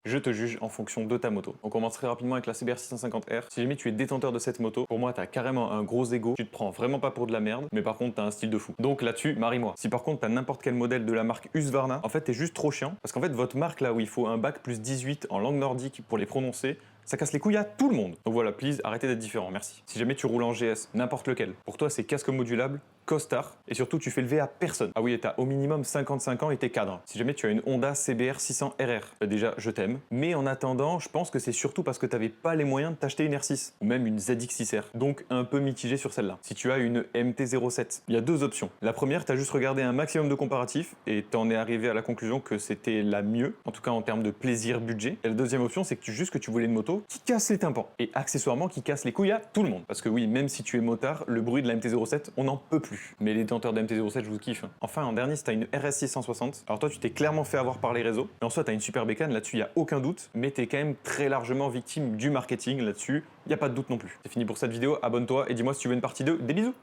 Je te juge en fonction de ta moto. On commence très rapidement avec la CBR 650R. Si jamais tu es détenteur de cette moto, pour moi, t'as carrément un gros ego. Tu te prends vraiment pas pour de la merde, mais par contre, t'as un style de fou. Donc là-dessus, marie-moi. Si par contre, t'as n'importe quel modèle de la marque Husqvarna, en fait, t'es juste trop chiant. Parce qu'en fait, votre marque, là où il faut un bac plus 18 en langue nordique pour les prononcer, ça casse les couilles à tout le monde. Donc voilà, please, arrêtez d'être différent, merci. Si jamais tu roules en GS, n'importe lequel, pour toi c'est casque modulable, costard, et surtout tu fais lever à personne. Ah oui, et t'as au minimum 55 ans et t'es cadre. Si jamais tu as une Honda CBR 600 RR, bah déjà je t'aime, mais en attendant, je pense que c'est surtout parce que t'avais pas les moyens de t'acheter une R6, ou même une ZX6R, donc un peu mitigé sur celle-là. Si tu as une MT-07, il y a deux options. La première, t'as juste regardé un maximum de comparatifs, et t'en es arrivé à la conclusion que c'était la mieux, en tout cas en termes de plaisir budget. Et la deuxième option, c'est que tu voulais une moto qui casse les tympans, et accessoirement qui casse les couilles à tout le monde. Parce que oui, même si tu es motard, le bruit de la MT-07, on n'en peut plus. Mais les détenteurs de MT-07, je vous kiffe. Enfin, en dernier, si t'as une RS 660, alors toi, tu t'es clairement fait avoir par les réseaux. Et en soi, t'as une super bécane, là-dessus, il n'y a aucun doute. Mais t'es quand même très largement victime du marketing là-dessus. Il n'y a pas de doute non plus. C'est fini pour cette vidéo, abonne-toi et dis-moi si tu veux une partie 2. Des bisous!